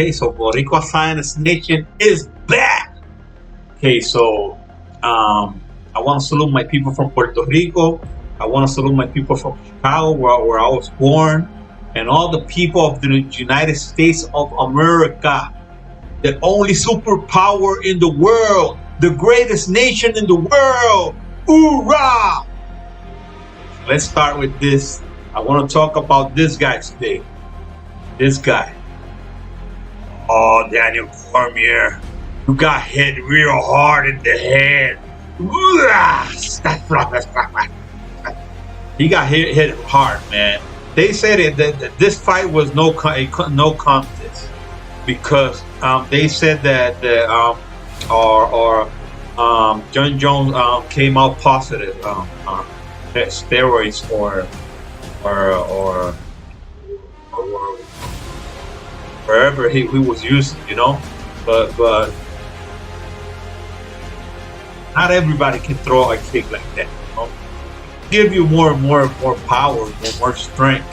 Okay, so Boricua Science Nation is back. Okay, so I want to salute my people from Puerto Rico. I want to salute my people from Chicago, where I was born, and all the people of the United States of America, the only superpower in the world, the greatest nation in the world. Hoorah! Let's start with this. I want to talk about this guy today. This guy. Oh, Daniel Cormier, you got hit real hard in the head. He got hit hard, man. They said that this fight was no contest because they said that John Jones came out positive steroids or wherever he was using, but not everybody can throw a kick like that. Give you more power, more strength.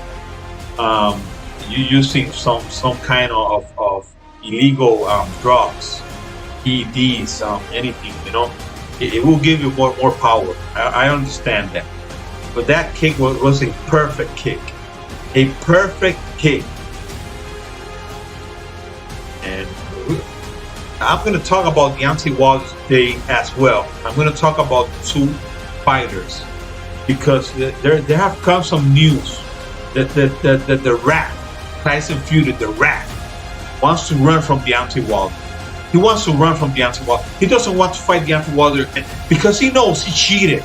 You using some kind of illegal drugs, PEDs, anything, it will give you more power. I understand that, but that kick was a perfect kick, and I'm going to talk about Deontay Wilder today as well. I'm going to talk about two fighters because there have come some news that the Rat, Tyson Fury, the Rat, wants to run from Deontay Wilder. He wants to run from Deontay Wilder. He doesn't want to fight Deontay Wilder because he knows he cheated.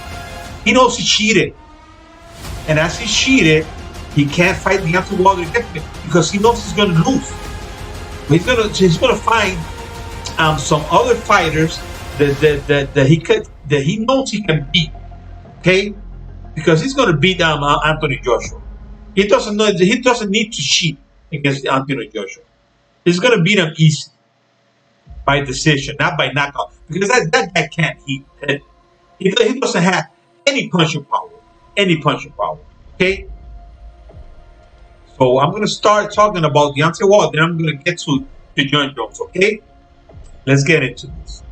And as he cheated, he can't fight Deontay Wilder because he knows he's going to lose. He's gonna find some other fighters that he knows he can beat. Okay, because he's gonna beat Anthony Joshua. He doesn't need to cheat against Anthony Joshua. He's gonna beat him easy by decision, not by knockout. Because that guy can't hit. He doesn't have any punching power. Okay. So I'm going to start talking about Deontay Wilder, then I'm going to get to John Jones, okay? Let's get into this.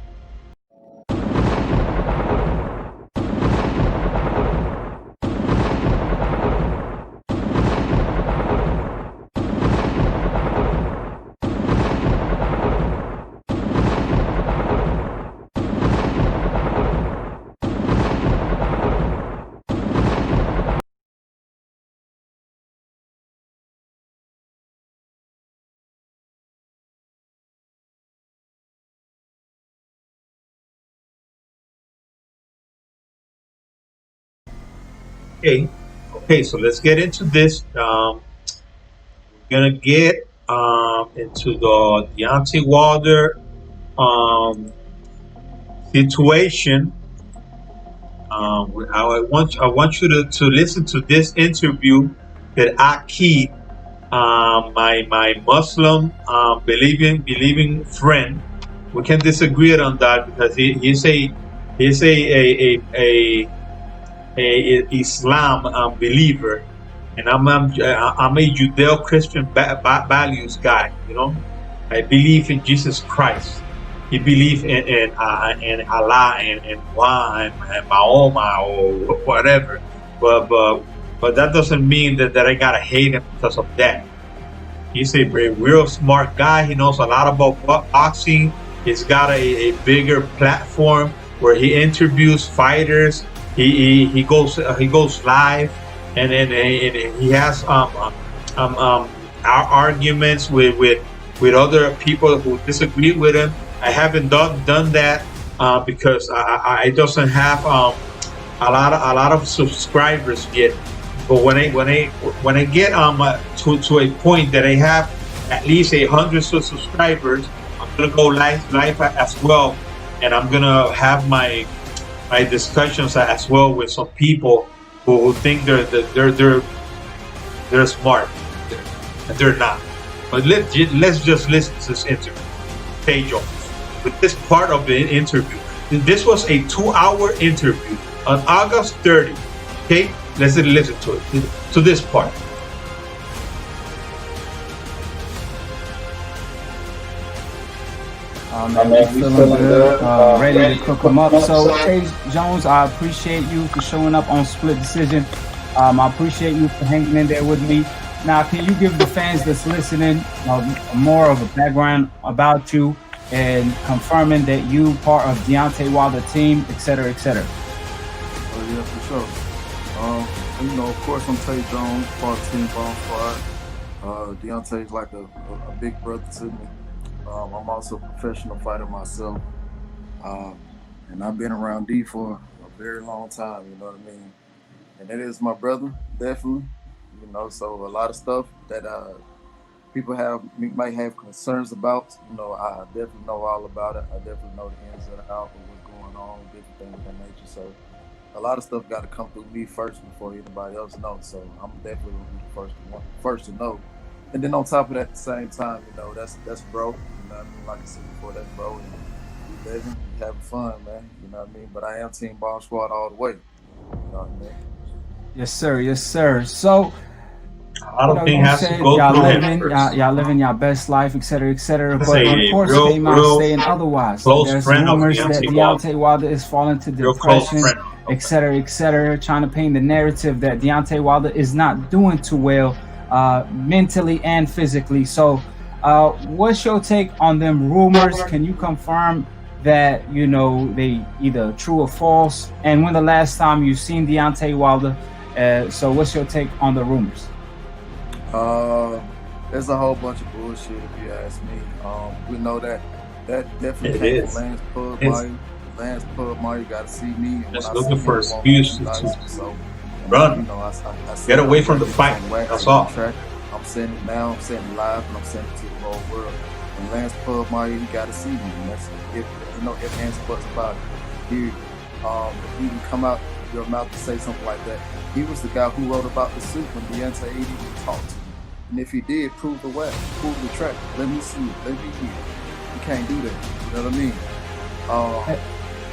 Okay, so let's get into this. We're gonna get into the Deontay Wilder situation. I want you to listen to this interview that Akid, my Muslim believing friend. We can disagree on that because he's a Islam believer, and I'm a Judeo-Christian values guy. I believe in Jesus Christ. He believes in Allah and Allah and Mahoma or whatever. But that doesn't mean that I gotta hate him because of that. He's a real smart guy. He knows a lot about boxing. He's got a bigger platform where he interviews fighters. He goes live, and he has arguments with other people who disagree with him. I haven't done that because I doesn't have a lot of subscribers yet. But when I get to a point that I have at least 100 subscribers, I'm gonna go live as well, and I'm gonna have my discussions as well with some people who think they're smart, and they're not. But let's just listen to this interview. Tay Jones. With this part of the interview, this was a 2-hour interview on August 30. Okay, let's listen to it. To this part. Man, we feeling good, ready to cook them up. So, hey, Jones, I appreciate you for showing up on Split Decision. I appreciate you for hanging in there with me. Now, can you give the fans that's listening more of a background about you and confirming that you part of Deontay Wilder team, et cetera, et cetera? Oh, yeah, for sure. Of course, I'm Tay Jones, part of Team Bomb Squad. Deontay's like a big brother to me. I'm also a professional fighter myself. And I've been around D for a very long time, you know what I mean? And it is my brother, definitely. So a lot of stuff that people might have concerns about, I definitely know all about it. I definitely know the ins and outs of what's going on, different things of that nature. So a lot of stuff got to come through me first before anybody else knows. So I'm definitely gonna be the first to know. And then on top of that, at the same time, that's bro. You know what I mean? Like I said before, that's bro. And we living, we having fun, man. You know what I mean? But I am Team Bomb Squad all the way. You know what I mean? Yes, sir. Yes, sir. So, I don't think has to go y'all through living, him y'all living your best life, et cetera, et cetera. But say, reports came out saying otherwise. There's rumors that Deontay Wilder is falling to depression, et cetera, trying to paint the narrative that Deontay Wilder is not doing too well mentally and physically. So, what's your take on them rumors? Can you confirm that they either true or false? And when the last time you seen Deontay Wilder? So, what's your take on the rumors? There's a whole bunch of bullshit if you ask me. We know that definitely came from Lance Pub Meyer. Lance Pub Meyer got to see me. Just looking for excuses to run. Get away from the fight. That's all. I'm saying it now. I'm saying it live, and I'm saying it to the whole world. When Lance Pub Meyer, he got to see me. And that's if hands buts about it. If you can come out your mouth to say something like that. He was the guy who wrote about the suit when Deontay didn't even talk to him. And if he did, prove the way, prove the track. Let me see it. Let me hear it. You can't do that. You know what I mean?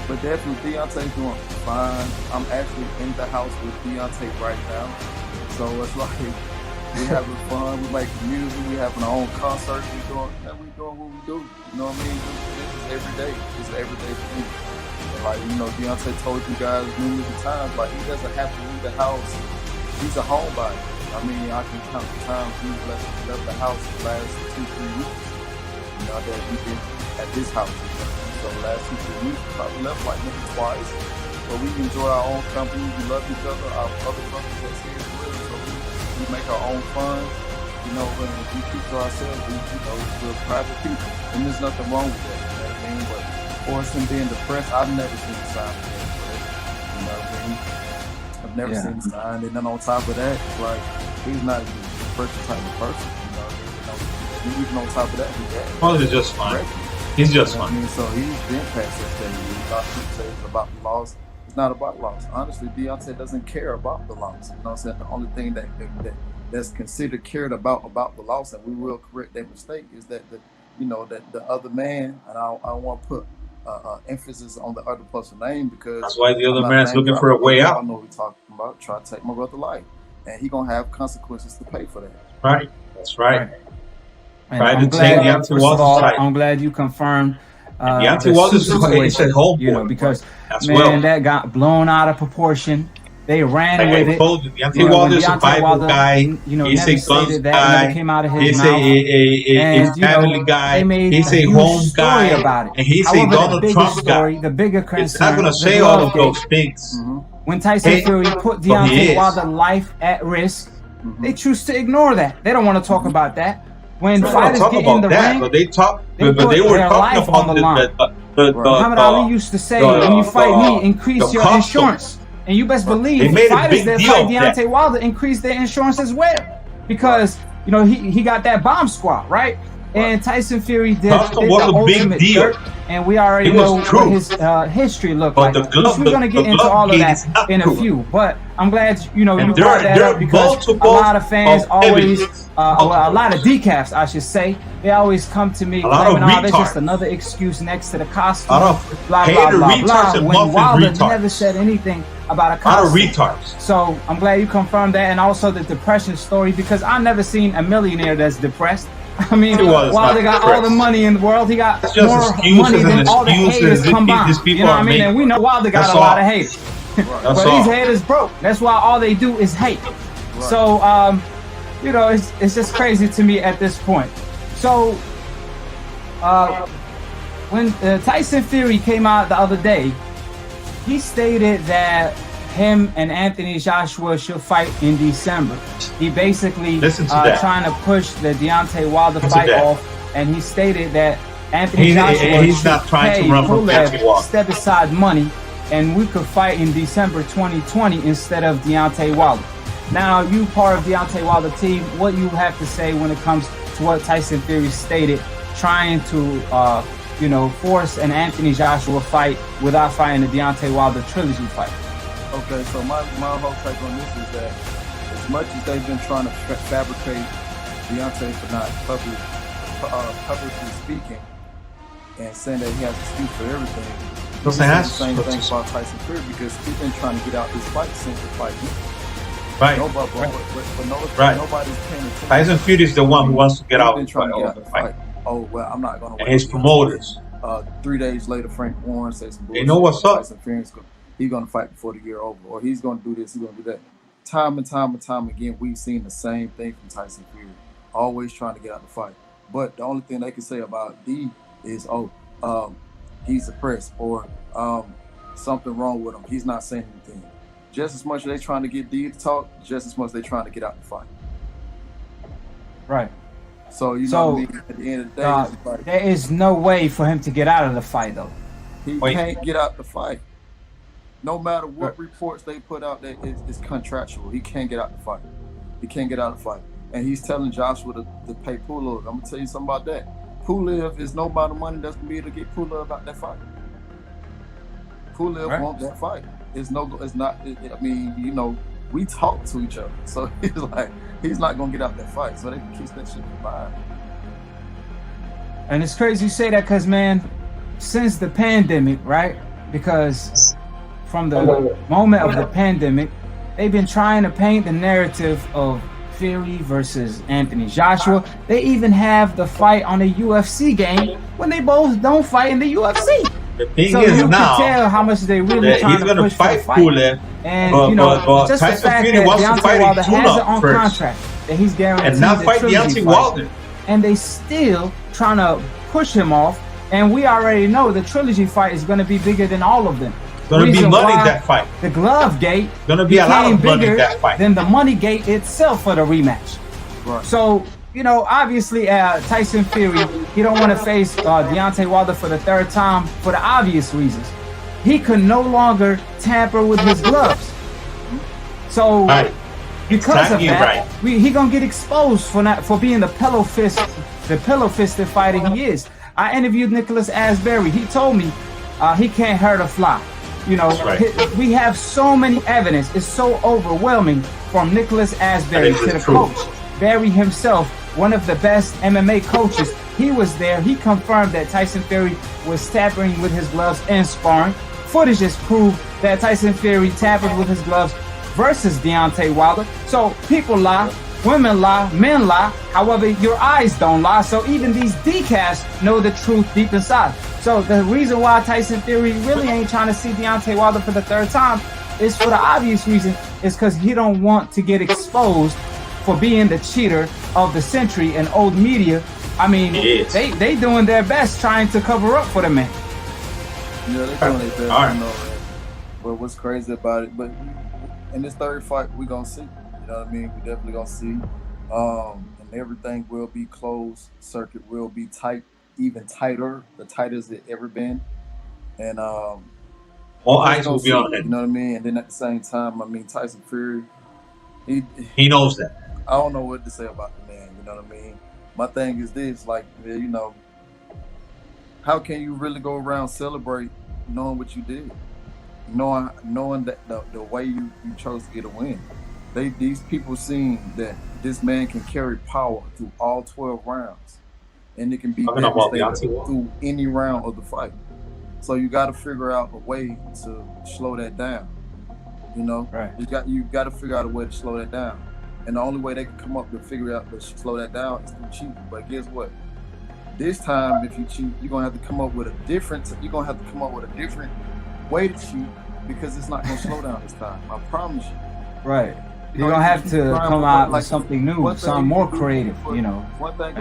But definitely Deontay's doing fine. I'm actually in the house with Deontay right now. So it's like we having fun. We making music. We having our own concert. We doing what we do. You know what I mean? This is every day. This is every day for me. Like, Deontay told you guys numerous times, like, he doesn't have to leave the house. He's a homebody. I mean, I can count the times he's left the house the last 2-3 weeks. That we've been at this house. So the last 2-3 weeks, we probably left like maybe twice. But we enjoy our own company. We love each other. Our other brothers that's here as well. So we make our own fun. When we keep to ourselves, we're private people. And there's nothing wrong with that. You know what I mean? But for him being depressed, I've never seen a sign of that. You know what I mean? I've never seen a sign. And then on top of that, it's like, he's not even a depression type of person. You know what I mean? Even on top of that, he's just fine. He's just fine. I mean, so he's been past that stage. A lot of people say it's about the loss. It's not about loss. Honestly, Deontay doesn't care about the loss. You know what I'm saying? The only thing that's considered cared about the loss, and we will correct that mistake, is that that the other man, and I don't want to put emphasis on the other person's name, because that's why the other man's looking for a way out. I know what we're talking about. Try to take my brother's life, and he's gonna have consequences to pay for that. Right. That's right. And I'm glad you confirmed. Deontay Wilder's a whole because that got blown out of proportion. They ran with it. Deontay Wilder's a Bible guy. He's a guns guy. Came out of his he's mouth. a family guy. He's a home guy. About it. And he's a Donald Trump guy. The bigger concern. It's not going to say all of those things. When Tyson Fury put Deontay Wilder's life at risk, they choose to ignore that. They don't want to talk about that. When fighters get in the ring, but they talk. They but they were talking about on the line. Muhammad Ali used to say, "When you fight me, increase your insurance." And you best believe fighters that fight Deontay Wilder increase their insurance as well, because he got that bomb squad, right? And Tyson Fury did the ultimate dirt, and we already know what his history looked like. We're going to get into all of that in a few, but I'm glad you brought that up, because a lot of fans always, a lot of decaps, I should say, they always come to me claiming, "Oh, there's just another excuse next to the costume." Blah blah blah blah. When Wilder never said anything about a costume. Retards. So I'm glad you confirmed that, and also the depression story, because I've never seen a millionaire that's depressed. I mean, Wilder got all the money in the world. He got more money than all the haters combined. You know what I mean? And we know Wilder got a lot of haters. But these haters broke. That's why all they do is hate. Right. So, you know, it's just crazy to me at this point. So, when Tyson Fury came out the other day, he stated that him and Anthony Joshua should fight in December. He basically trying to push the Deontay Wilder fight off, and he stated that Anthony Joshua he's not trying to run from Deontay Wilder. Step aside money, and we could fight in December 2020 instead of Deontay Wilder. Now, you part of Deontay Wilder team, what you have to say when it comes to what Tyson Fury stated, trying to you know, force an Anthony Joshua fight without fighting the Deontay Wilder trilogy fight? Okay, so my whole take on this is that as much as they've been trying to fabricate Deontay for not publicly speaking and saying that he has to speak for everything, the same thing about Tyson Fury, because he's been trying to get out this fight since the fight. Right. Nobody's paying attention. Tyson Fury is the one who wants to get out the fight. Oh, well, I'm not going to wait. And his promoters. 3 days later, Frank Warren says some bullshit. They know what's up. Tyson Fury's he's going to fight before the year over, or he's going to do this, he's going to do that. Time and time again, we've seen the same thing from Tyson Fury, always trying to get out the fight. But the only thing they can say about D is, he's suppressed, or something wrong with him. He's not saying anything. Just as much as they're trying to get D to talk, just as much as they're trying to get out the fight. Right. So, you know what I mean? At the end of the day, there is no way for him to get out of the fight, though. He can't get out the fight. No matter what reports they put out, that it's contractual. He can't get out the fight. He can't get out of the fight. And he's telling Joshua to pay Pulev. I'm going to tell you something about that. Pulev is no amount of money that's going to be able to get Pulev out that fight. Pulev wants that fight. It's not. I mean, you know, we talk to each other, so he's like, he's not gonna get out that fight, so they can kiss that shit goodbye. And it's crazy you say that, because man, since the pandemic, right? Because from the moment of the pandemic, they've been trying to paint the narrative of Fury versus Anthony Joshua. They even have the fight on the UFC game when they both don't fight in the UFC. The thing so is you now, can tell how much they really trying to push fight for the fight. And you know, just the fact that Deontay Wilder has it on contract that he's guaranteed and not fight Deontay Wilder, and they still trying to push him off. And we already know the trilogy fight is going to be bigger than all of them. It's going to be money in that fight. The glove gate going to be a lot of money in that fight than the money gate itself for the rematch. Right. So, you know, obviously Tyson Fury, he don't want to face Deontay Wilder for the third time for the obvious reasons. He could no longer tamper with his gloves. So because of that, he gonna get exposed for being the pillow fisted fighter he is. I interviewed Nicholas Asbury. He told me he can't hurt a fly. You know, we have so many evidence. It's so overwhelming from Nicholas Asbury to the coach. Barry himself, one of the best MMA coaches, he was there. He confirmed that Tyson Fury was tampering with his gloves and sparring. Footages proved that Tyson Fury tampered with his gloves versus Deontay Wilder. So people lie, women lie, men lie. However, your eyes don't lie. So even these decasts know the truth deep inside. So the reason why Tyson Fury really ain't trying to see Deontay Wilder for the third time is for the obvious reason, is because he don't want to get exposed for being the cheater of the century and old media. I mean, they doing their best trying to cover up for the man. Yeah, they're doing their best. I know, but what's crazy about it, but in this third fight, we're going to see. You know what I mean? We definitely going to see. And everything will be closed. Circuit will be tight, even tighter, the tightest it ever been. And all eyes will be on it. You know what I mean? And then at the same time, I mean, Tyson Fury, he knows that. I don't know what to say about the man, you know what I mean? My thing is this, like, you know, how can you really go around celebrate knowing what you did? Knowing that the way you chose to get a win. These people seen that this man can carry power through all 12 rounds. And it can be devastating through any round of the fight. So you got to figure out a way to slow that down. You know? Right. You got to figure out a way to slow that down. And the only way they can come up to figure out to slow that down is through cheating. But guess what? This time, if you cheat, you're gonna have to come up with a different. You're gonna have to come up with a different way to cheat because it's not gonna slow down this time. I promise you. Right. You're gonna have to come out with something new, something more creative. You know,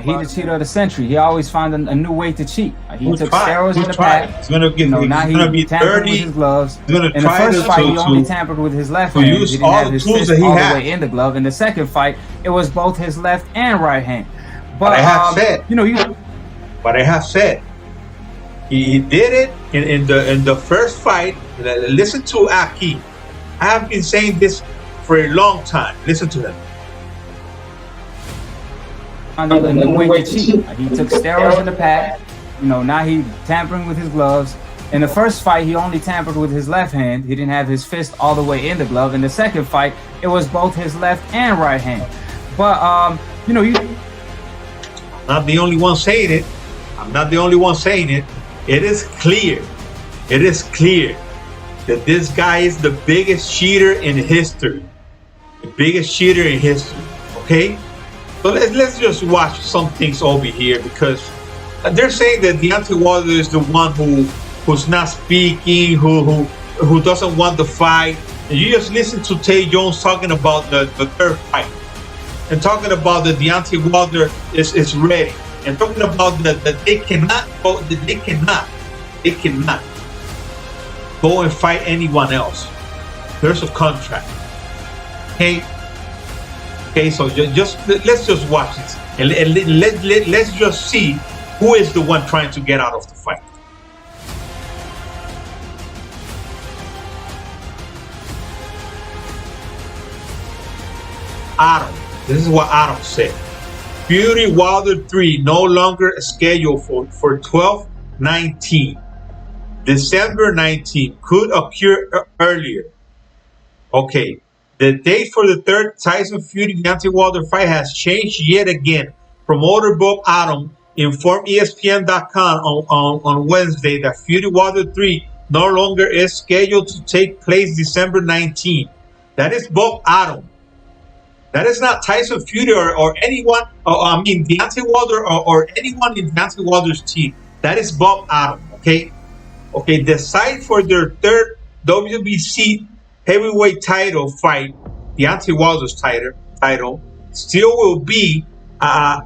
he the cheater of the century. He always found a new way to cheat. He took steroids in the pack. He's gonna get. Now he tampered with his gloves. In the first fight, he only tampered with his left hand. He didn't have his fist all the way in the glove. In the second fight, it was both his left and right hand. But I have said, But I have said, he did it in the first fight. Listen to Aki. I have been saying this for a long time. Listen to him. A new way to cheat. He took steroids in the pack. Now he tampering with his gloves. In the first fight, he only tampered with his left hand. He didn't have his fist all the way in the glove. In the second fight, it was both his left and right hand. But I'm not the only one saying it. I'm not the only one saying it. It is clear. It is clear that this guy is the biggest cheater in history. The biggest cheater in history. Okay? So let's just watch some things over here, because they're saying that Deontay Wilder is the one who's not speaking, who doesn't want the fight. And you just listen to Tay Jones talking about the third fight, and talking about that Deontay Wilder is ready, and talking about that they cannot go and fight anyone else. There's a contract. Okay, so let's just watch this, and let's just see who is the one trying to get out of the fight. Adam. This is what Adam said. Fury Wilder 3 no longer scheduled for 12/19. December 19 could occur earlier. Okay. The date for the third Tyson Fury Deontay Wilder fight has changed yet again. Promoter Bob Arum informed ESPN.com on Wednesday that Fury Wilder 3 no longer is scheduled to take place December 19. That is Bob Arum. That is not Tyson Fury or anyone, Deontay Wilder or anyone in Deontay Wilder's team. That is Bob Arum, okay? Okay, the site for their third WBC heavyweight title fight, Deontay Wilder's title, still will be Allegiant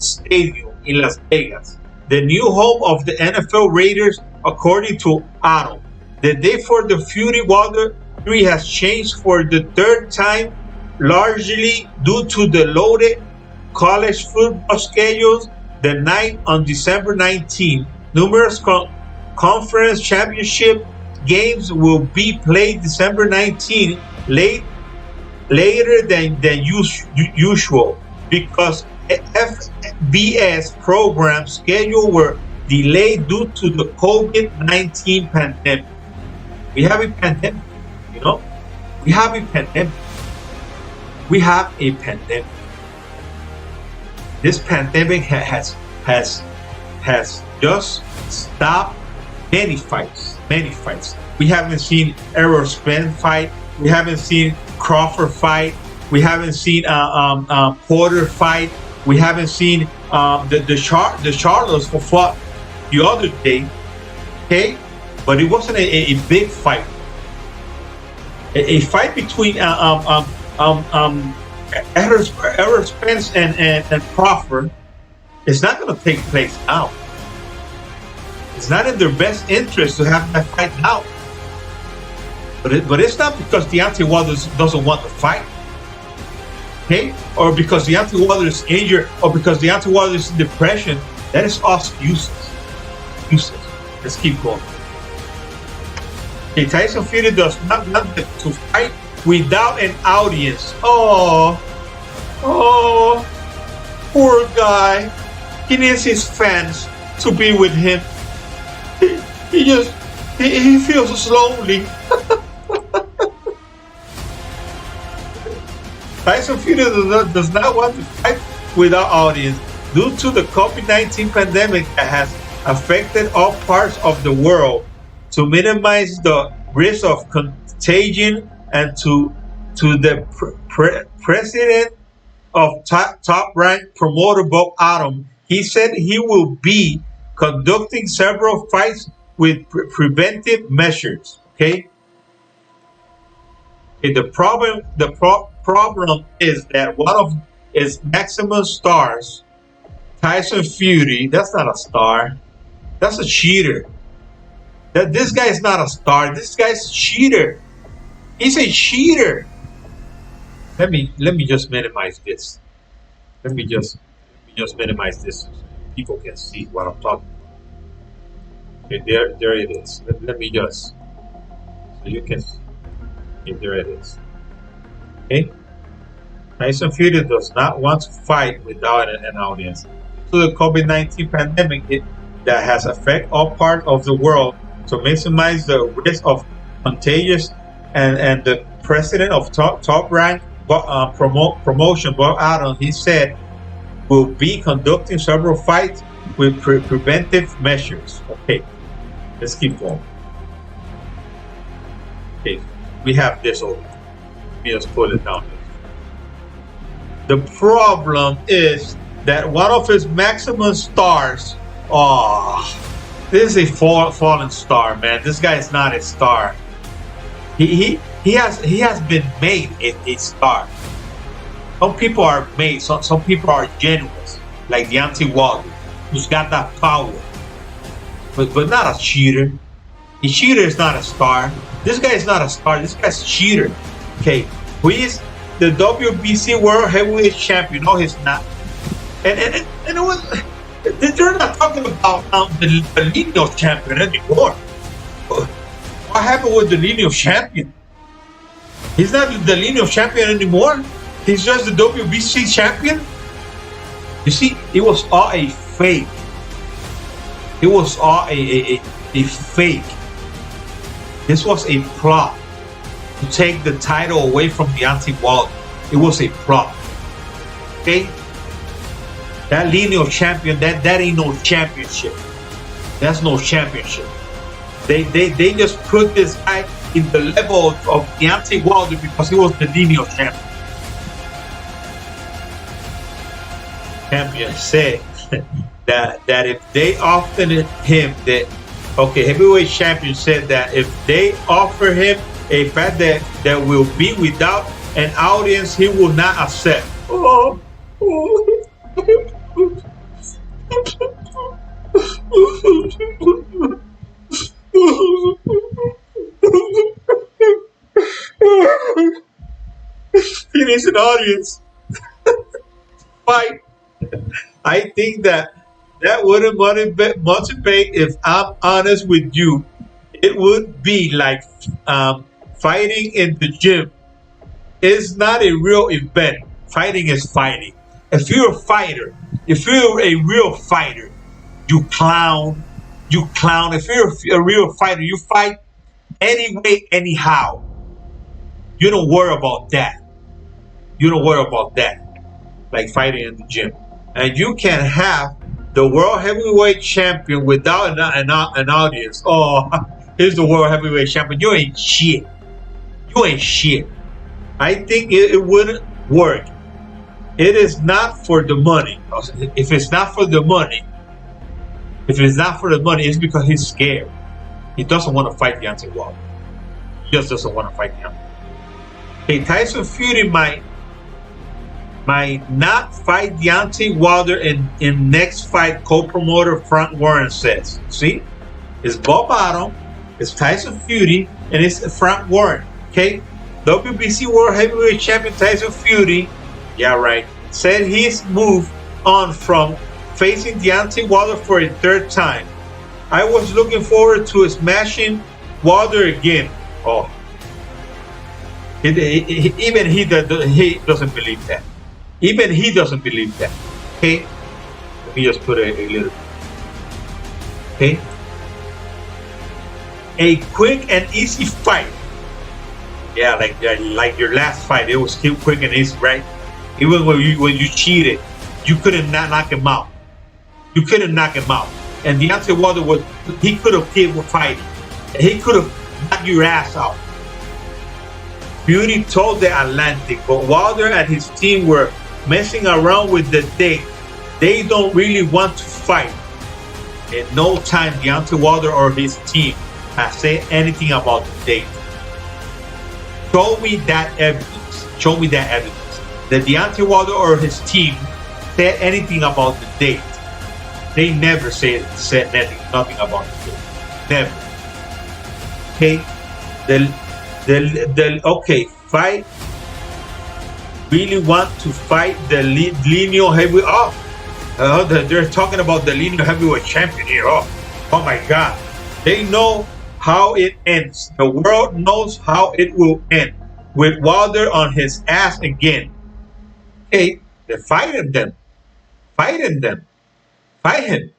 Stadium in Las Vegas, the new home of the NFL Raiders, according to Arum. The date for the Fury Wilder 3 has changed for the third time, largely due to the loaded college football schedules. The night on December 19, numerous conference championship games will be played December 19 later than usual, because FBS program schedule were delayed due to the COVID-19 pandemic. We have a pandemic, We have a pandemic. We have a pandemic. This pandemic has just stopped many fights. We haven't seen Errol Spence fight. We haven't seen Crawford fight. We haven't seen Porter fight. We haven't seen the Charlottes who fought the other day. Okay, but it wasn't a big fight. A fight between Errol Spence and Crawford is not going to take place now. It's not in their best interest to have that fight now. But it's not because Deontay Wilder doesn't want the fight, okay? Or because Deontay Wilder is injured, or because Deontay Wilder is in depression. That is all useless. Let's keep going. Okay, Tyson Fury does not want to fight without an audience. Oh, poor guy. He needs his fans to be with him. He feels lonely. Tyson Fury does not want to fight without audience due to the COVID-19 pandemic that has affected all parts of the world. To minimize the risk of contagion, and to the president of Top Rank promoter Bob Arum. He said he will be conducting several fights with preventive measures. Okay. The problem is that one of his maximum stars, Tyson Fury, that's not a star. That's a cheater. This guy is not a star. This guy's a cheater. He's a cheater. Let me just minimize this. Let me just minimize this so people can see what I'm talking about. Okay, there it is. Let me just so you can see. Okay, there it is. Okay. Tyson Fury does not want to fight without an audience. Due to the COVID-19 pandemic that has affected all parts of the world, to maximize the risk of contagious, and the president of Top Rank promotion, Bob Arum, he said, will be conducting several fights with preventive measures. Okay, let's keep going. Okay, we have this over. Let me just pull it down. The problem is that one of his maximum stars, this is a fallen star, man. This guy is not a star. He has been made a star. Some people are made. Some people are genuine, like Deontay Wilder, who's got that power, but not a cheater. A cheater is not a star. This guy is not a star. This guy's a cheater. Okay, who is the WBC World Heavyweight Champion? No, he's not. And it was. They're not talking about the lineal champion anymore. What happened with the lineal champion? He's not the lineal champion anymore. He's just the WBC champion. You see, it was all a fake. It was all a fake. This was a plot to take the title away from Deontay Wilder. It was a plot. Okay? That lineal champion, that ain't no championship. That's no championship. They just put this guy in the level of Deontay Wilder because he was the lineal champion. Champion said that if they offered him heavyweight champion said that if they offer him a fight that will be without an audience, he will not accept. He needs an audience. Fight. I think that wouldn't motivate. If I'm honest with you, it would be like fighting in the gym. It's not a real event. Fighting is fighting. If you're a fighter, if you're a real fighter, you clown. If you're a real fighter, you fight anyway, anyhow. You don't worry about that. Like fighting in the gym. And you can have the world heavyweight champion without an audience. Oh, here's the world heavyweight champion. You ain't shit. I think it wouldn't work. It is not for the money. If it's not for the money, it's because he's scared. He doesn't want to fight Deontay Wilder. He just doesn't want to fight him. Okay, Tyson Fury might not fight Deontay Wilder in next fight, co-promoter Frank Warren says. See? It's Bob Arum, it's Tyson Fury, and it's Frank Warren. Okay? WBC World Heavyweight Champion Tyson Fury, yeah right, said he's moved on from facing Deontay Wilder for a third time. I was looking forward to smashing Wilder again. Oh. Even he doesn't believe that. Even he doesn't believe that. Okay? Let me just put a little. Okay? A quick and easy fight. Yeah, like your last fight, it was still quick and easy, right? Even when you cheated, you couldn't not knock him out. You couldn't knock him out. And Deontay Wilder could have killed with fighting. He could have knocked your ass out. Fury told the Atlantic, but Wilder and his team were messing around with the date. They don't really want to fight. In no time, Deontay Wilder or his team has said anything about the date. Show me that evidence. Show me that evidence. That Deontay Wilder or his team said anything about the date. They never said nothing about the date. Never. Okay. Okay, fight. Really want to fight the lineal heavyweight. They're talking about the lineal heavyweight champion here. Oh my God. They know how it ends. The world knows how it will end. With Wilder on his ass again. Okay, they're fighting them. Fighting them. Fight him.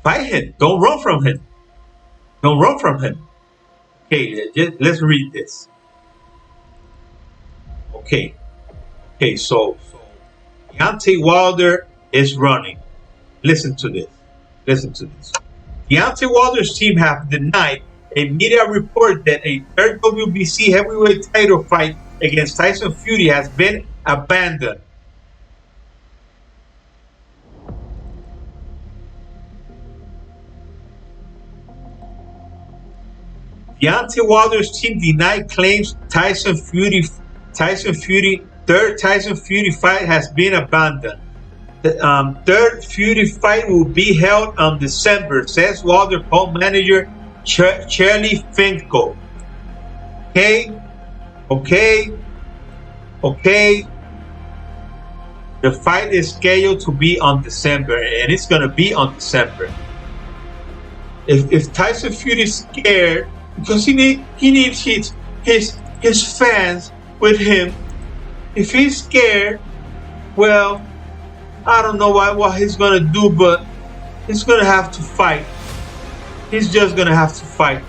Fight him. Don't run from him. Don't run from him. Okay, let's read this. Okay. Okay, so Deontay Wilder is running. Listen to this. Listen to this. Deontay Wilder's team have denied a media report that a third WBC heavyweight title fight against Tyson Fury has been abandoned. Deontay Wilder's team denied claims Tyson Fury third Tyson Fury fight has been abandoned. The third Fury fight will be held on December, says Wilder co-manager Charlie Finkel. Okay. The fight is scheduled to be on December, and it's gonna be on December. If Tyson Fury is scared because he needs his fans with him, if he's scared, well, I don't know what he's gonna do, but he's gonna have to fight. He's just gonna have to fight.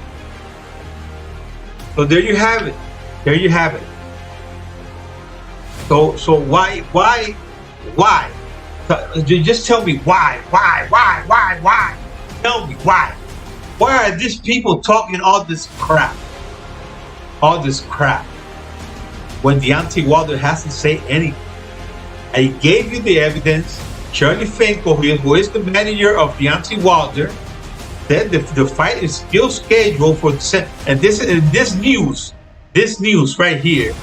So there you have it. There you have it. So why? Just tell me why? Tell me why. Why are these people talking all this crap? All this crap. When Deontay Wilder hasn't said anything. I gave you the evidence. Charlie Finkel, who is the manager of Deontay Wilder, said the fight is still scheduled for the and this news right here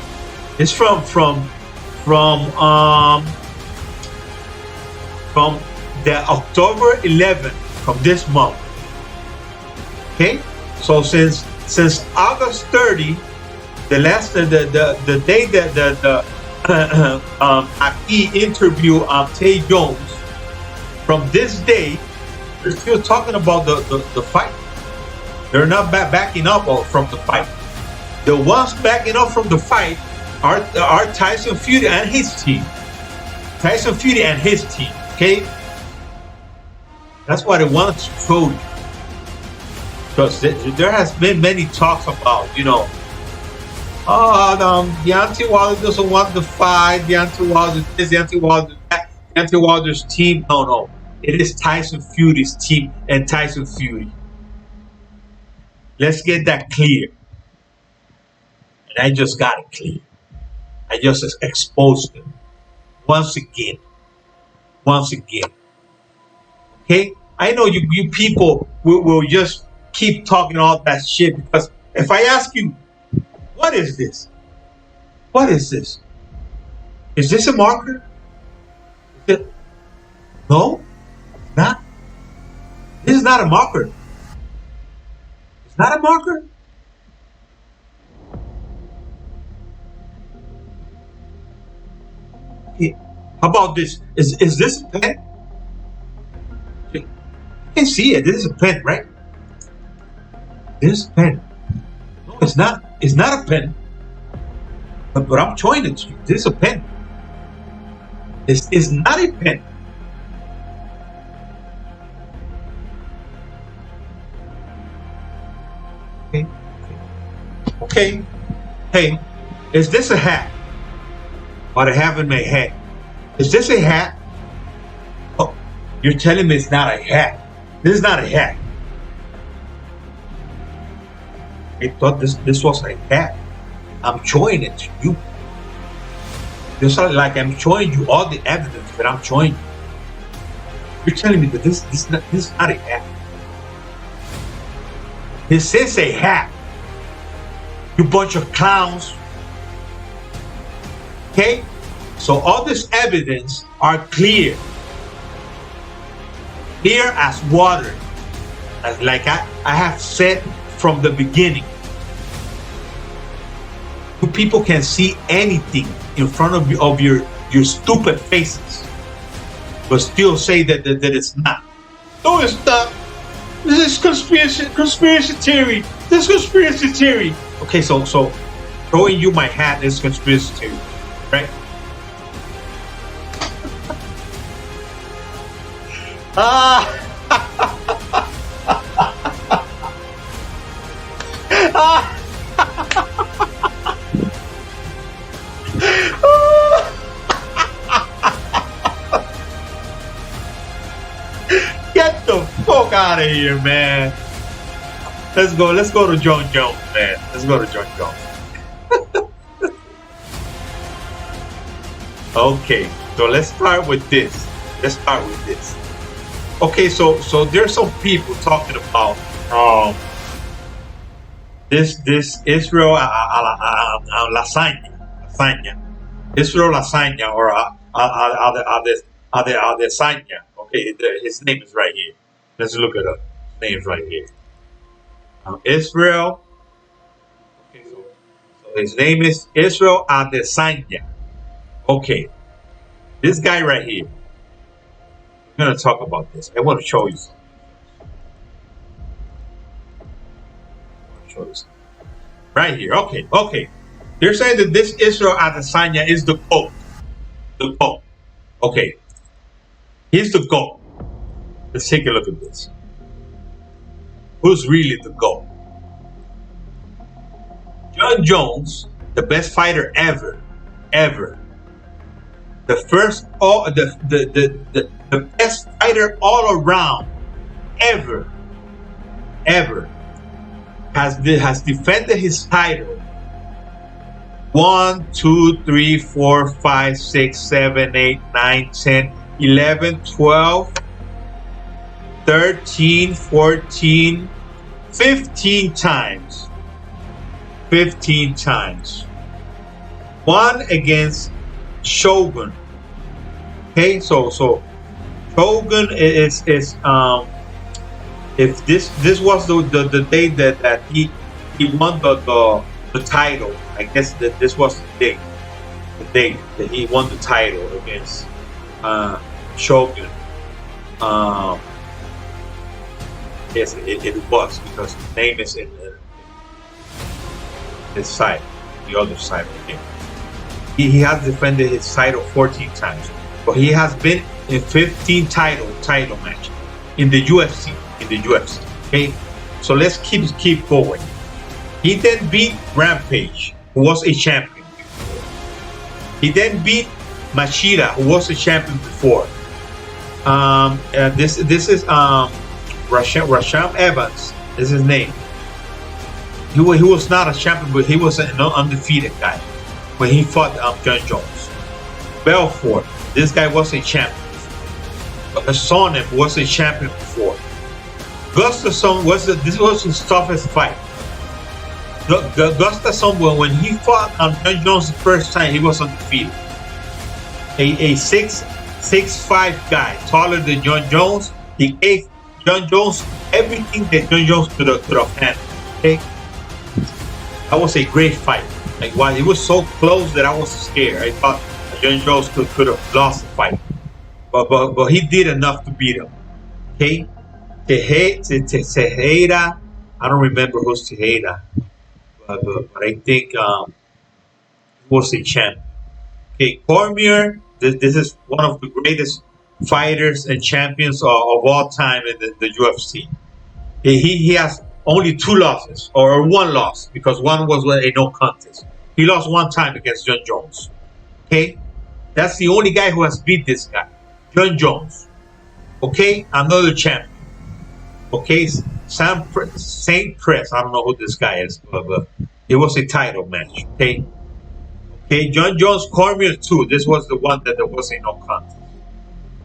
is from the October 11th from this month. Okay, so since August 30, the day that Aki interview Tay Jones, from this day they're still talking about the fight. They're not backing up from the fight. The ones backing up from the fight are Tyson Fury and his team. Tyson Fury and his team. Okay, that's what I wanted to show you. Because there has been many talks about, Deontay Wilder doesn't want the fight. Deontay Wilder this, Deontay Wilder that. Deontay Wilder's team. No. It is Tyson Fury's team and Tyson Fury. Let's get that clear. And I just got it clear. I just exposed them. Once again. Okay? I know you people will just keep talking all that shit, because if I ask you, what is this? What is this? Is this a marker? Is it? No, it's not. This is not a marker. It's not a marker. Okay. How about this? Is this a pen? You can see it. This is a pen, right? This is a pen. No, it's not. It's not a pen. But I'm showing it to you. This is a pen. It's not a pen. Okay. Hey, is this a hat? What I have in my head. Is this a hat? Oh, you're telling me it's not a hat. This is not a hat. I thought this was a hat. I'm showing it to you. Just like I'm showing you all the evidence that I'm showing you. You're telling me that this is not a hack. This is a hack. You bunch of clowns. Okay? So all this evidence are clear. Clear as water. As like I have said from the beginning. You people can see anything in front of your stupid faces, but still say that it's not. No, it's not. This is conspiracy theory. This is conspiracy theory. Okay, so throwing you my hat is conspiracy theory, right? Get the fuck out of here, man. Let's go to John Jones, man. Let's go to John Jones. Okay, so let's start with this. Okay, so there's some people talking about this Israel lasagna, Israel lasagna, or Adesanya. Okay, his name is right here. Let's look it up. His name's right here. Israel. Okay, so his name is Israel Adesanya. Okay, this guy right here. I'm gonna talk about this. I want to show you something. Right here. Okay. They're saying that this Israel Adesanya is the GOAT. The GOAT. Okay. He's the GOAT. Let's take a look at this. Who's really the GOAT? John Jones, the best fighter ever. The best fighter all around ever has defended his title 1, 2, 3, 4, 5, 6, 7, 8, 9, 10, 11, 12, 13, 14, 15 times. 15 times. One against Shogun. Okay, so Shogun is if this was the day that he won the title, I guess that this was the day that he won the title against Shogun. Yes, it was, because his name is in his side, the other side. Okay. He has defended his title 14 times, but he has been in 15 title match in the UFC. Okay, so let's keep going. He then beat Rampage, who was a champion before. He then beat Machida, who was a champion before. This is Rasham Evans is his name. He was not a champion, but he was an undefeated guy when he fought John Jones. Belfort, this guy was a champion. Sonnen was a champion before. Gustafsson this was his toughest fight. Gustafsson, when he fought John Jones the first time, he was undefeated. A 6'5" guy, taller than John Jones. He gave John Jones everything that John Jones could have handled. Okay, that was a great fight. Like, wow, it was so close that I was scared. I thought John Jones could have lost the fight, but he did enough to beat him. Okay, Tejeda, I don't remember who's Tejeda, but I think he was a champion. Okay, Cormier, this is one of the greatest fighters and champions of all time in the UFC. He has only 2 losses, or 1 loss, because one was a no contest. He lost 1 time against John Jones. Okay, that's the only guy who has beat this guy, John Jones. Okay, another champion. Okay, Saint Press. I don't know who this guy is, but It was a title match. Okay. Okay. John Jones, Cormier 2. This was the one that there was a no contest.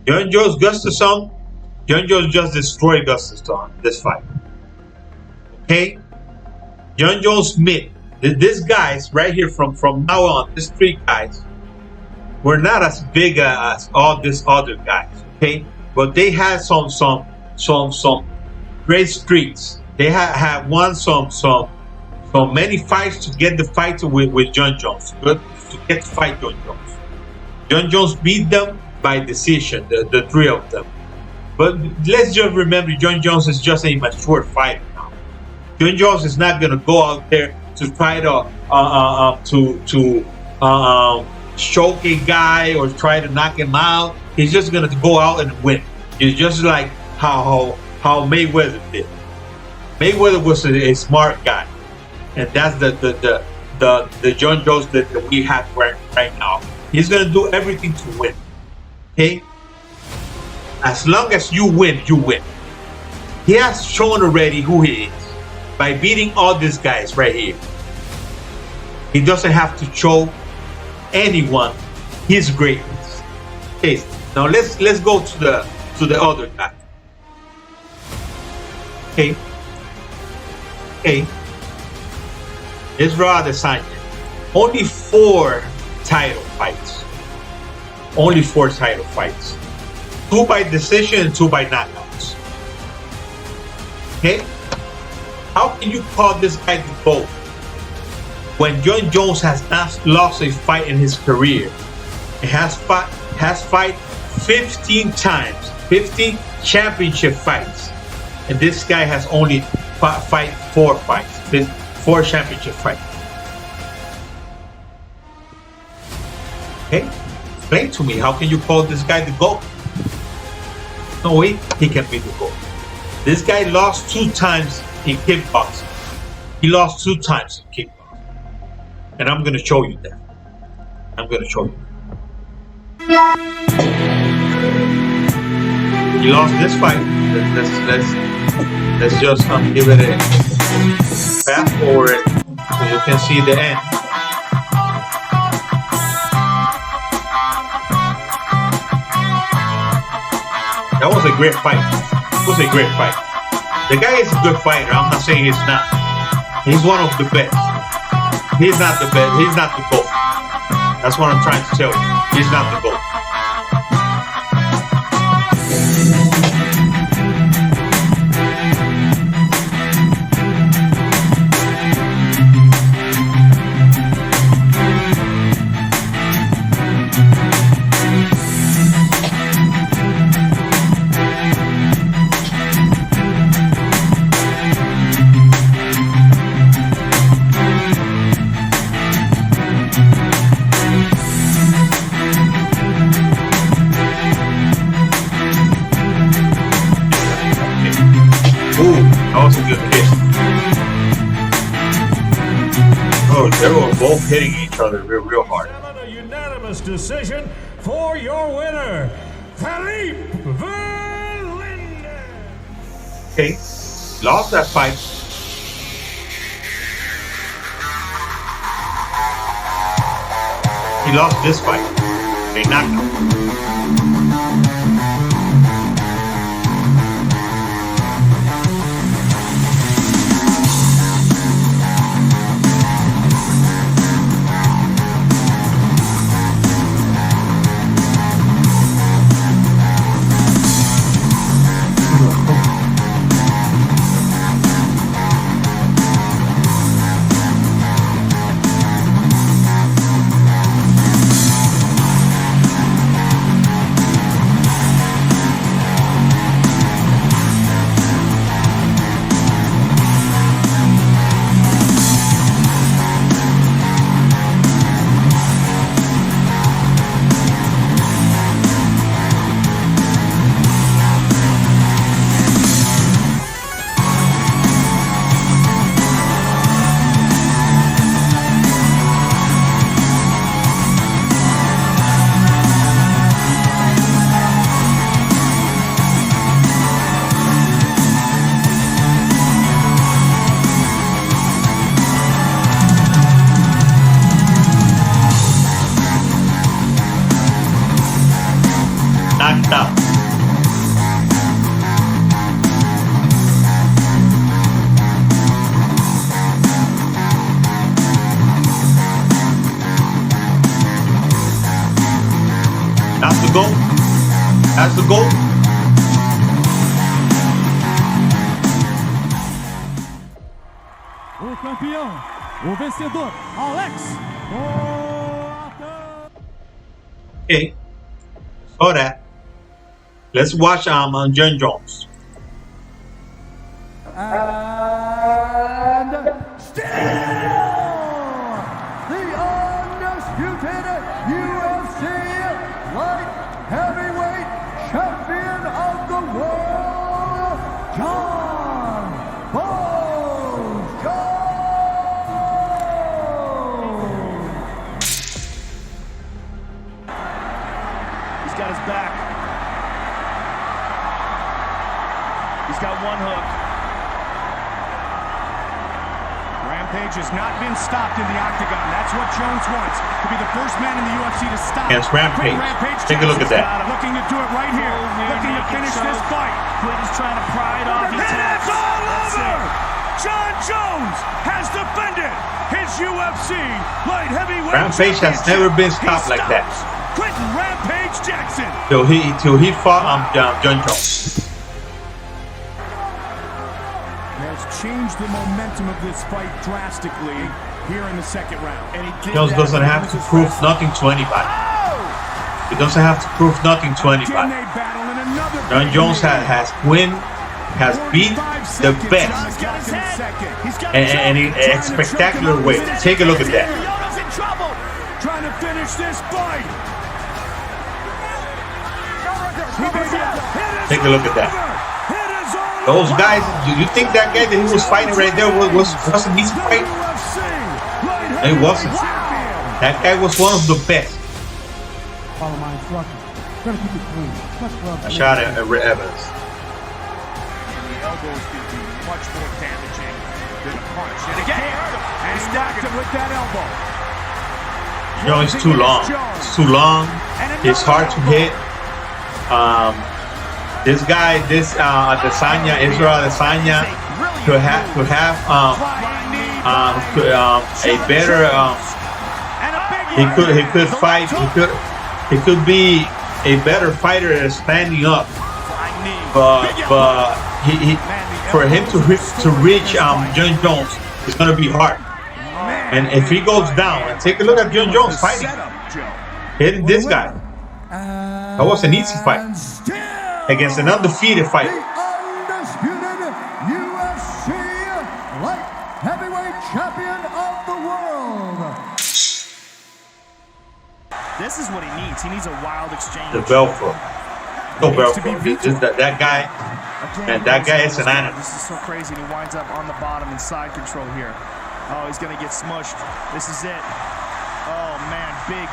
John Jones, Gustafsson. John Jones just destroyed Gustafsson this fight. Okay. John Jones, Smith. These guys right here from now on, these three guys were not as big as all these other guys. Okay. But they had some great streaks. They had won some many fights to get the fight with John Jones. To get to fight John Jones. John Jones beat them by decision, the three of them. But let's just remember, John Jones is just a mature fighter now. John Jones is not gonna go out there to try to choke a guy or try to knock him out. He's just gonna go out and win. It's just like how Mayweather did. Mayweather was a smart guy, and that's the John Jones that we have right now. He's gonna do everything to win. Okay, as long as you win, you win. He has shown already who he is by beating all these guys right here. He doesn't have to show anyone his greatness. Okay, now let's go to the other guy. Okay. Israel Adesanya. Only 4 title fights. Only 4 title fights. 2 by decision and 2 by knockouts. Okay? How can you call this guy the GOAT when John Jones has not lost a fight in his career? He has fight 15 times, 15 championship fights. And this guy has only fight 4 fights, 4 championship fights. Okay? Explain to me, how can you call this guy the GOAT? No way he can be the GOAT. This guy lost 2 times in kickboxing. He lost 2 times in kickboxing. And I'm going to show you that. I'm going to show you. He lost this fight. Let's just give it a fast forward so you can see the end. That was a great fight. It was a great fight. The guy is a good fighter. I'm not saying he's not. He's one of the best. He's not the best. He's not the GOAT. That's what I'm trying to tell you. He's not the GOAT. That was a good hit. Oh, they were both hitting each other real hard. A unanimous decision for your winner, Philippe Verlinden. Okay, lost that fight. He lost this fight. A knockout. knocked out. That's the goal. That's the goal. O campeão, o vencedor, Alex. Okay, saw that. Let's watch John Jones. And still the undisputed UFC light heavyweight champion of the world, John Bones Jones. He's got his back. He's got one hook. Rampage has not been stopped in the octagon. That's what Jones wants, to be the first man in the UFC to stop. Against Rampage. Take a look at that. Looking to do it right here. Looking to finish this fight. Quinton's trying to pry it off. And it's all over! John Jones has defended his UFC light heavyweight Rampage has never been stopped like that. Quinton Rampage Jackson. Till he fought John Jones. Has changed the momentum of this fight drastically here in the second round. And Jones doesn't have to prove nothing to anybody. He doesn't have to prove nothing to anybody. John Jones has beat the best, and in a spectacular way. Take a look at that. Trying to finish this fight. Take a look at that. Those guys, do you think that guy that he was fighting right there was an easy fight? It wasn't. That guy was one of the best. Follow my instructions. Gotta keep it clean. I shot at Evans. And the elbows can be much more damaging than a punch. And again, and he knocked him with that elbow. You know, it's too long. It's too long. It's hard to hit. This guy, Adesanya, Israel Adesanya, could have a better. He could fight. He could be a better fighter at standing up. But he for him to reach John Jones, it's gonna be hard. And if he goes down, and take a look at John Jones fighting, hitting this guy. That was an easy fight against an undefeated fighter. Undisputed UFC light heavyweight champion of the world. This is what he needs. He needs a wild exchange. The Belfort. No Belfort. That guy. And that guy is an animal. This is so crazy. He winds up on the bottom in side control here. Oh, he's going to get smushed. This is it. Oh, man. Big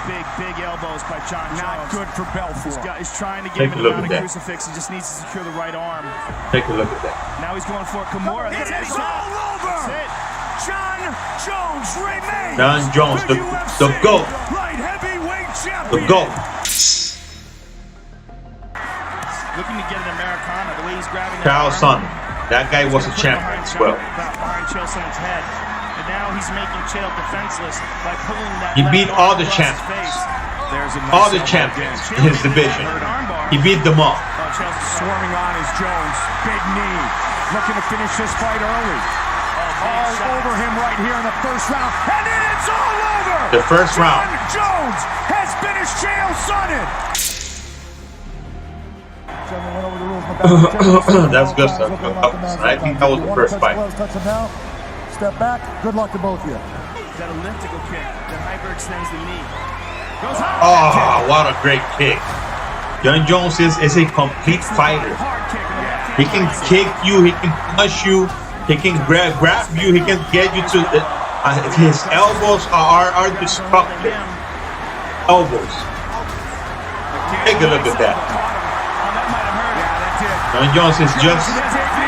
elbows by John Jones. Not good for Belfort. He's trying to get him in a crucifix. He just needs to secure the right arm. Take a look at that. Now he's going for a Kimura. It is all over. That's it. John Jones remains John Jones, the GOAT. light heavyweight champion. The GOAT. Looking to get an Americana. The way he's grabbing Charles Son. That guy was a champion as well. Behind Chael Sonnen's head. And now he's making Chael defenseless by pulling that. He beat all the champions. All the champions in his division. He beat them all. Swarming on is Jones. Big knee. Looking to finish this fight early. All over him right here in the first round. And then it's all over. The first round. Jones has finished Chael Sonnen. That's good stuff. I think that was the first fight. Step back. Good luck to both of you. That elliptical kick that hyperextends the knee. Oh, what a great kick. John Jones is a complete fighter. He can kick you, he can punch you, he can grab you, he can get you to the, his elbows are destructive. Elbows. Take a look at that. John Jones is just,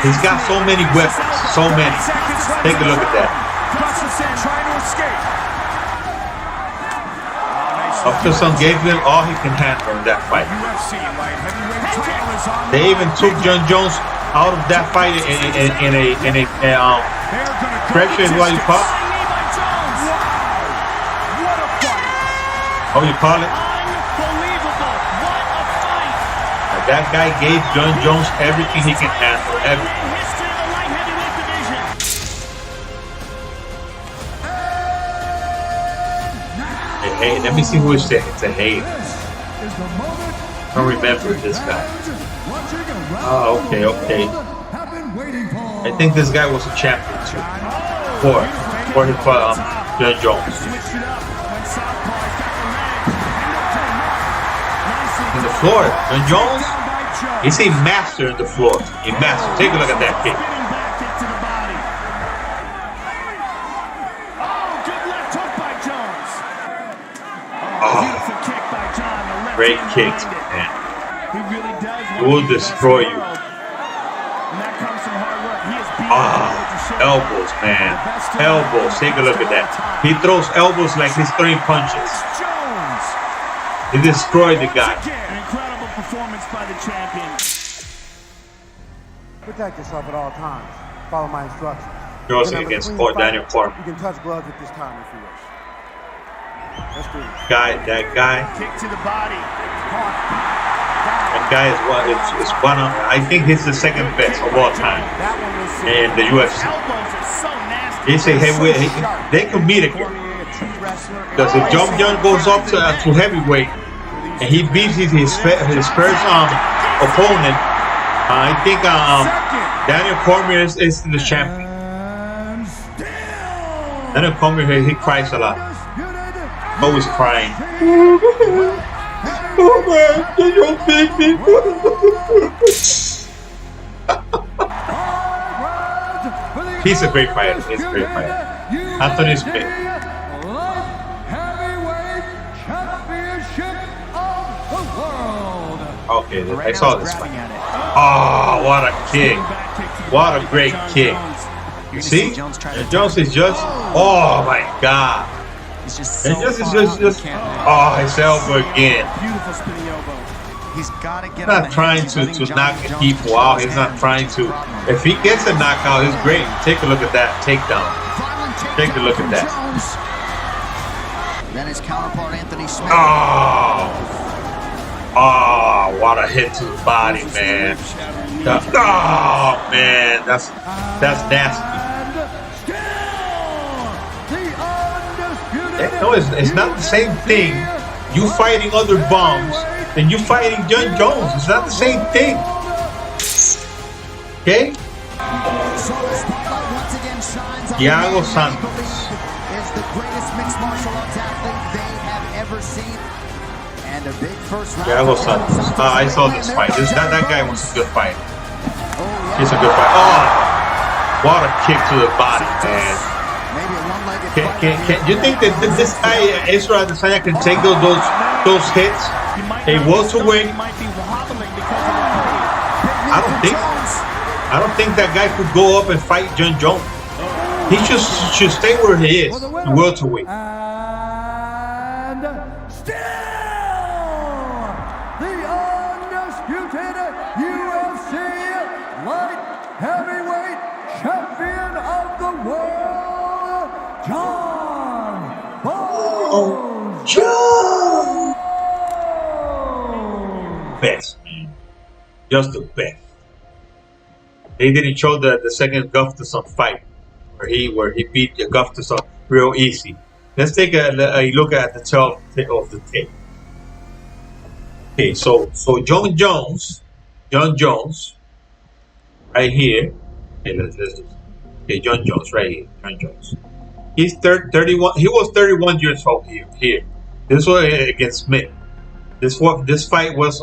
he's got so many weapons, so many. Take a look at that. Trying to escape. Gustafsson gave him all he can handle in that fight. They even took John Jones out of that fight in a pressure, what you call it? How you call it? That guy gave John Jones everything he can handle, everything. Hey, let me see who is saying it's a hater. I don't remember this guy. Oh, okay. I think this guy was a champion too. For John Jones. In the floor, John Jones, he's a master in the floor. A master. Take a look at that kick. Great kicks, man. He will destroy you. Elbows, man. Elbows. Take a look at that. He throws elbows like he's throwing punches. He destroyed the guy. An incredible performance by the champion. Protect yourself at all times. Follow my instructions. Crossing against Daniel Cormier. You can touch gloves at this time if you wish. Let's do it. That guy. Kick to the body. That guy is one of, I think he's the second best of all time in the UFC. He's a heavyweight. They can meet again. Because if John Jones goes up to heavyweight and he beats his first opponent, I think Daniel Cormier is the champion. Daniel Cormier, he cries a lot. Always crying. Oh man, you beat me. He's a great fighter. He's a great fighter. Anthony Smith. Okay, I saw this fight. Oh, what a kick. What a great kick. You see? Jones is just, oh my God. He's just oh, his elbow again. Beautiful spinning elbow. He's got to get. He's not trying to knock people out. He's not trying to. If he gets a knockout, it's great. Take a look at that takedown. Take a look at that. Then his counterpart Anthony Smith. Oh, what a hit to the body, man. Oh man, that's nasty. No, it's not the same thing. You fighting other bums and you fighting John Jones. It's not the same thing. Okay? Thiago Santos is the greatest mixed martial arts athlete they have ever seen. And a big first round. Thiago Santos. I saw this fight. That guy was a good fight. He's a good fight. Oh, what a kick to the body, man. Can you think that this guy Israel Adesanya can take those hits? A welterweight? I don't think that guy could go up and fight John Jones. He should stay where he is, welterweight. And still the undisputed UFC light heavyweight champion of the world. John! Best, man. Just the best. They didn't show the second Gustafsson fight where he beat Gustafsson real easy. Let's take a look at the tail of the tape. Okay, so John Jones, right here. Okay, let's do. Okay, John Jones right here. John Jones. He's 31. He was 31 years old here. This was against Smith. This fight was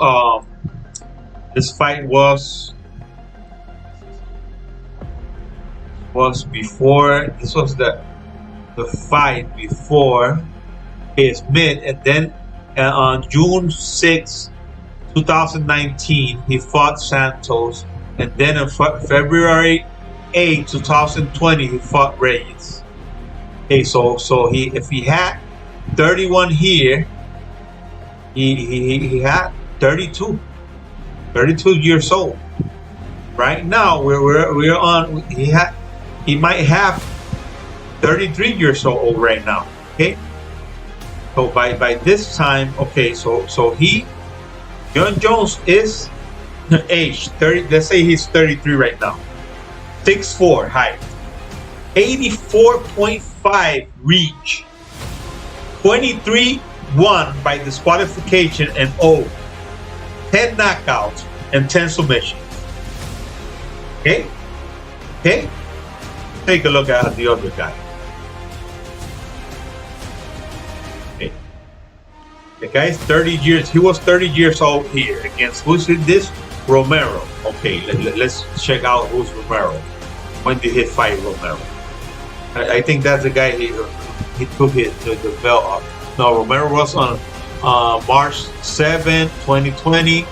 before. This was the fight before Smith, and then on June 6, 2019, he fought Santos, and then on February 8, 2020, he fought Reyes. Okay, so if he had 31 here, he had 32 years old. Right now, we're on. He might have 33 years old right now. Okay, so by this time, okay, so John Jones is age 30. Let's say he's 33 right now. 6'4" height, 84.5 reach, 23-1 by disqualification and 10 knockouts and 10 submissions. Okay? Take a look at the other guy. Okay. The guy's 30 years. He was 30 years old here against who's this? Romero. Okay, let's check out who's Romero. When did he fight Romero? I think that's the guy he took the belt off. No, Romero was on March 7, 2020,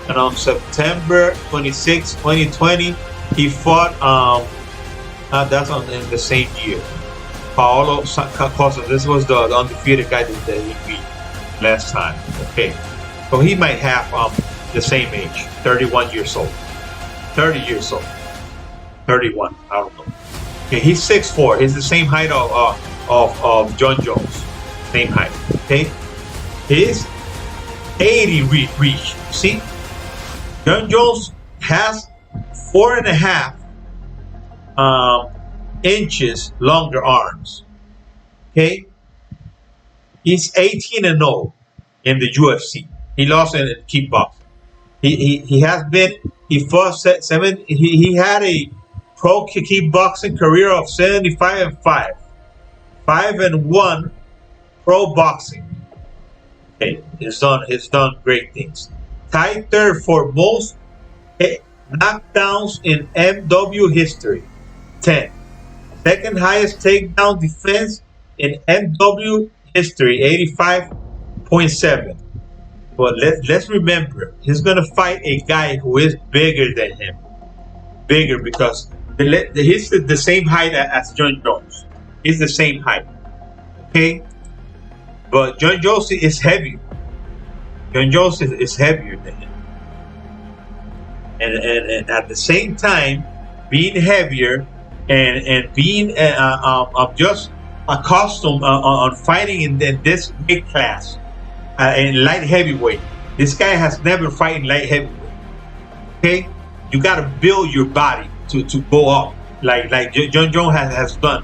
and on September 26, 2020, he fought. That's in the same year. Paulo Costa. This was the undefeated guy that he beat last time. Okay, so he might have the same age, 31 years old, 30 years old, 31. I don't know. Okay, he's 6'4". He's the same height of John Jones, same height. Okay, he's 80 reach. See, John Jones has 4.5 inches longer arms. Okay, he's 18-0 in the UFC. He lost in kickboxing. He has been. He fought 7. He had a pro kickboxing career of 75-5, 5-1 pro boxing. Okay, he's done great things. Tied third for most knockdowns in MW history, 10. Second highest takedown defense in MW history, 85.7. But let's remember, he's gonna fight a guy who is bigger than him. Bigger because he's the same height as John Jones. He's the same height. Okay? But John Jones is heavier. John Jones is heavier than him. And at the same time, being heavier and being just accustomed on fighting in this weight class, in light heavyweight. This guy has never fought in light heavyweight. Okay? You gotta build your body to go up like John Jones has done.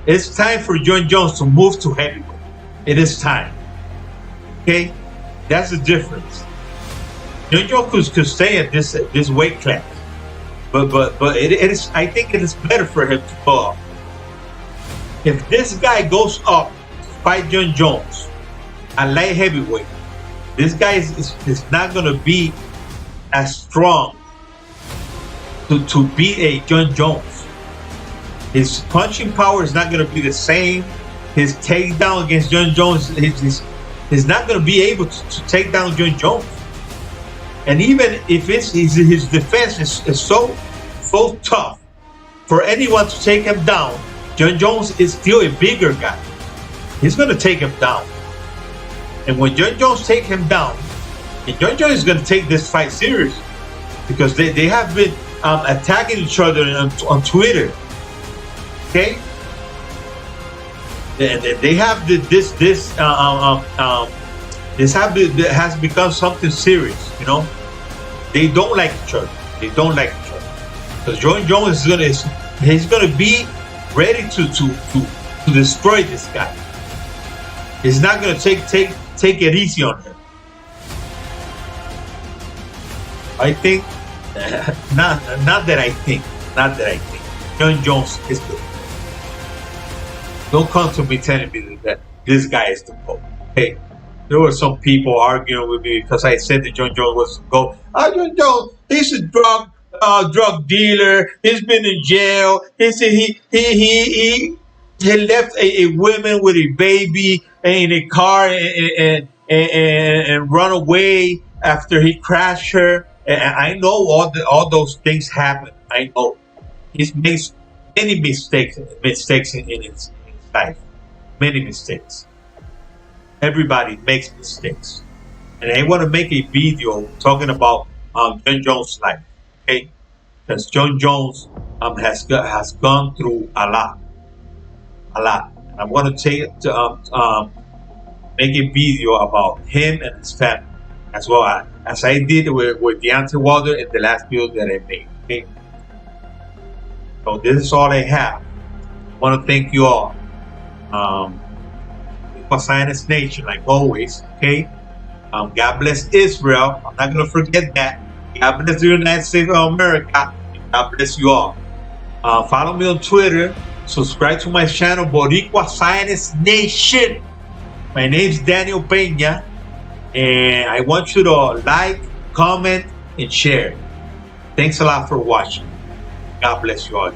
It's time for John Jones to move to heavyweight. It is time. Okay? That's the difference. John Jones could stay at this weight class. But it is, I think it is better for him to go up. If this guy goes up to fight John Jones at light heavyweight, this guy is not going to be as strong to beat a John Jones. His punching power is not going to be the same. His takedown against John Jones, he's not going to be able to take down John Jones. And even if his defense is so tough for anyone to take him down, John Jones is still a bigger guy. He's going to take him down. And when John Jones take him down, and John Jones is going to take this fight seriously because they have been attacking each other on Twitter. Okay, they have this has become something serious. You know, they don't like each other. They don't like each other because John Jones he's gonna be ready to destroy this guy. He's not gonna take it easy on him. I think not that I think. John Jones is good. Don't come to me telling me that this guy is the GOAT. Hey, there were some people arguing with me because I said that John Jones was the GOAT. John Jones, he's a drug dealer. He's been in jail. He left a woman with a baby in a car and run away after he crashed her. And I know all those things happen. I know he's made many mistakes in his life. Many mistakes. Everybody makes mistakes. and I want to make a video talking about John Jones' life, okay? Because John Jones has gone through a lot. And I'm going to make a video about him and his family, as well as I did with Deontay Wilder in the last video that I made. Okay, so this is all I have. I want to thank you all. For Zionist Nation, like always. Okay. God bless Israel. I'm not gonna forget that. God bless the United States of America. God bless you all. Follow me on Twitter. Subscribe to my channel, Boricua Zionist Nation. My name's Daniel Peña, and I want you to like, comment, and share. Thanks a lot for watching. God bless you all.